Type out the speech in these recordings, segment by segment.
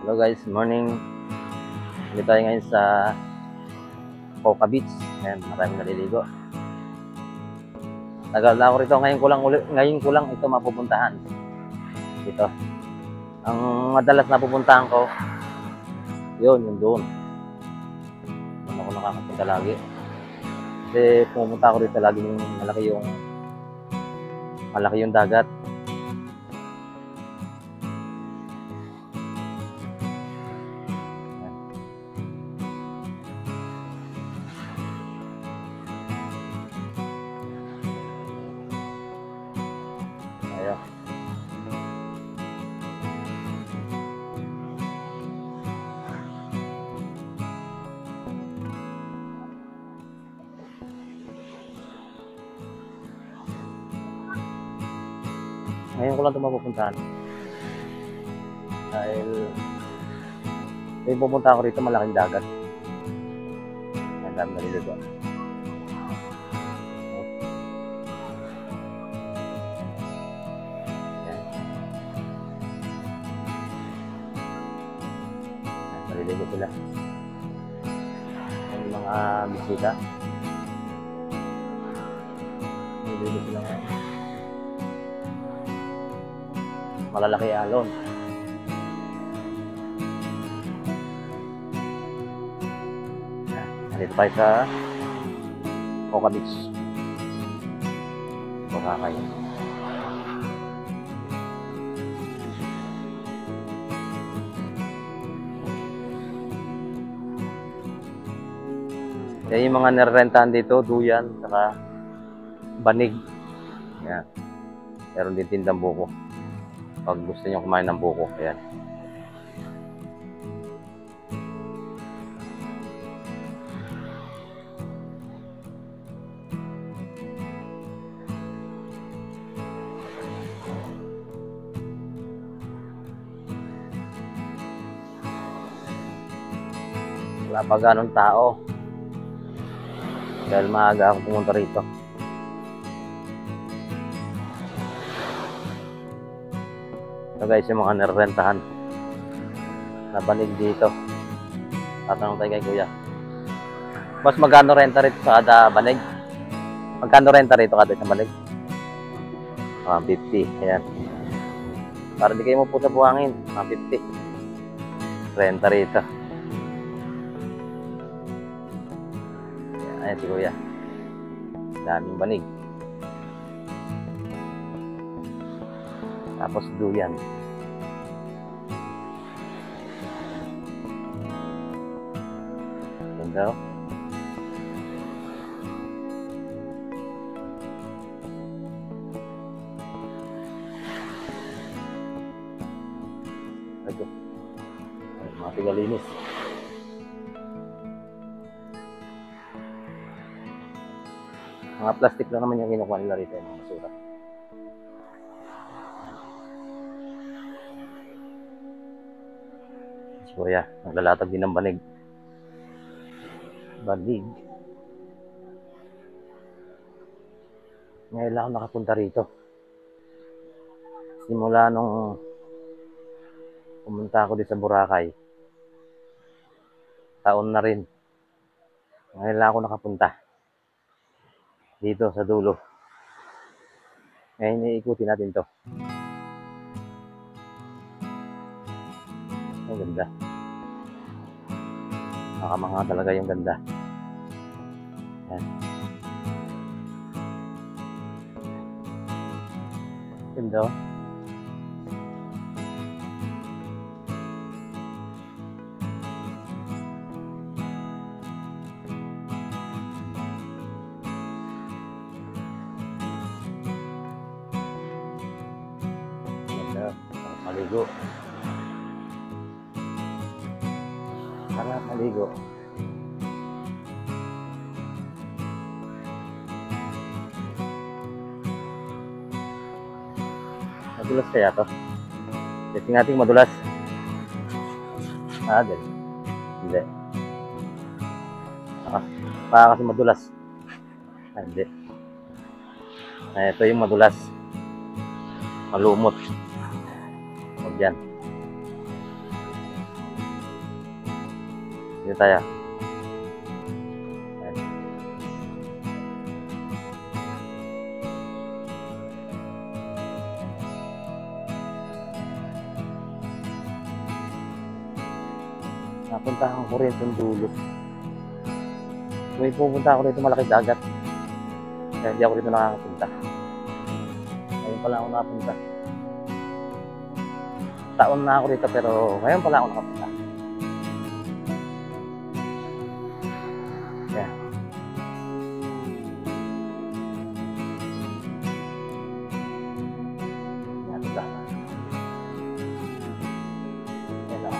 Hello guys, morning. Dito tayo ngayon sa Coca Beach. Ayan, maraming naliligo. Tagal na ako rito, ngayon ko lang ito mapupuntahan. Dito. Ang madalas na pupuntahan ko, yung doon. Doon ako nakakapunta lagi. Kasi pumunta ako rito lagi yung malaki yung dagat. Ayan. Ngayon ko lang ito mapupuntahan. Dahil yung pupunta ako rito, malaking dagat. Ang dami naliligo. Naliligo sila. Yung mga bisita. Naliligo sila ngayon. Malalaki alon. Nandito tayo sa Coca Beach. Boracay. Yan yung mga nirerentahan dito, duyan, saka banig. Yan. Meron din tindang buko. Pag gusto niyo kumain ng buko, ayan. Wala pa ganong tao. Dahil maaga ako pumunta rito. So guys, yung mga nirerentahan na banig dito. Tatanong tayo kay kuya. Boss, magkano renta rito sa kada banig? Magkano renta rito kada sa banig? 50. Ayan. Para di kayo mapusa buhangin. 50. Renta rito. Ayan si kuya. Daming banig. Tapos duyan. Ganda. Ito. Mga tigalinis. Mga plastic lang naman yung kinukuha nila rito, mga basura. Kuya, naglalatag din ng banig. Banig. Ngayon lang ako nakapunta rito. Simula nung pumunta ako dito sa Boracay. Taon na rin. Ngayon lang ako nakapunta. Dito sa dulo. Ngayon iikutin natin to. Ang ganda. Makamangha talaga yung ganda. Ayan. Ganda. Ganda. Maligo. Sarap maligo. Madulas kaya to? Testing natin madulas. Din. Hindi. Baka kasi madulas. Hindi. Ito yung madulas. Malumot. Huwag yan. Dito tayo. Ayan. Napuntahan ko rin itong dulo. May pupunta ako rito malaking dagat. Kaya hindi ako rito nakakapunta. Ngayon pala ako nakapunta. Taon na ako rito pero ngayon pala ako nakapunta. Kaya. Yan ito. Yan o.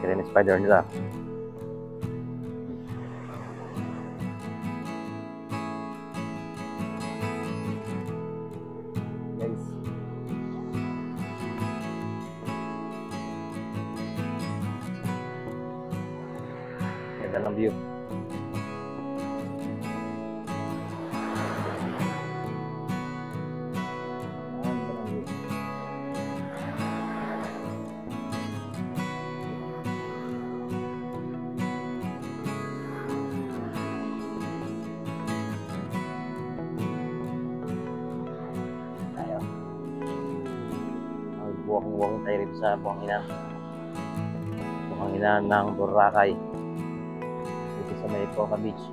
Kaya yung spider nila. Guys. Ganda ng view. Walking tayo rito sa buhanginan ng Boracay dito sa may Coca Beach.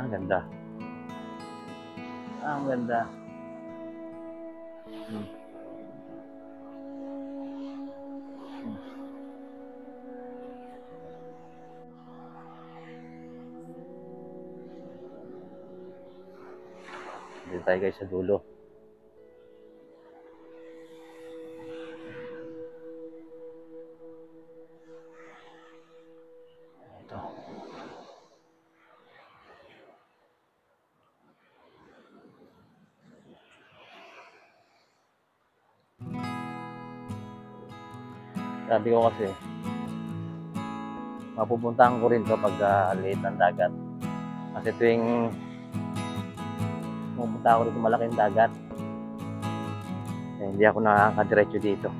Ang ganda. Ang ganda. Dito tayo guys sa dulo. Ito. Sabi ko kasi, mapupuntahan ko rin ito pag liit ng dagat. Kasi tuwing pupunta ako rito malaking dagat, hindi ako nakakadiretso dito.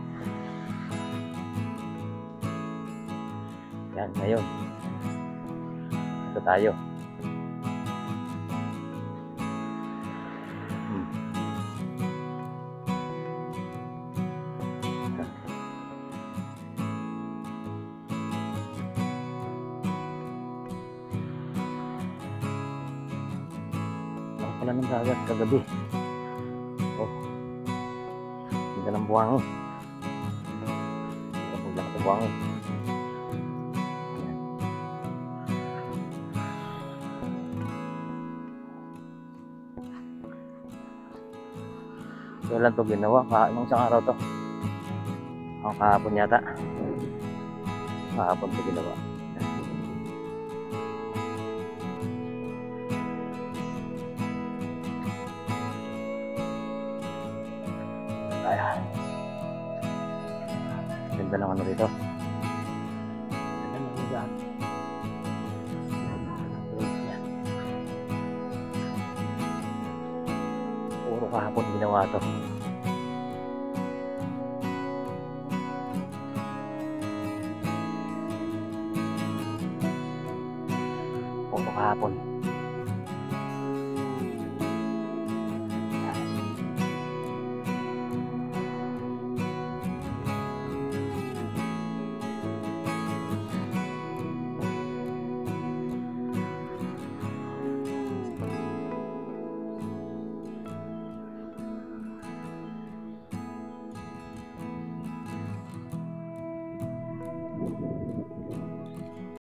Yan, ngayon. Ito tayo. Pala ng dagat kagabi. Oh. Ganda ng buwangin. Ganda ng buwangin. Kailan to ginawa? Nung isang araw to. Kahapon yata. Kahapon to ginawa. Ayan. Ganda ng ano rito. Ganda ng lugar. Puro kahapon ginawa to. Puro kahapon.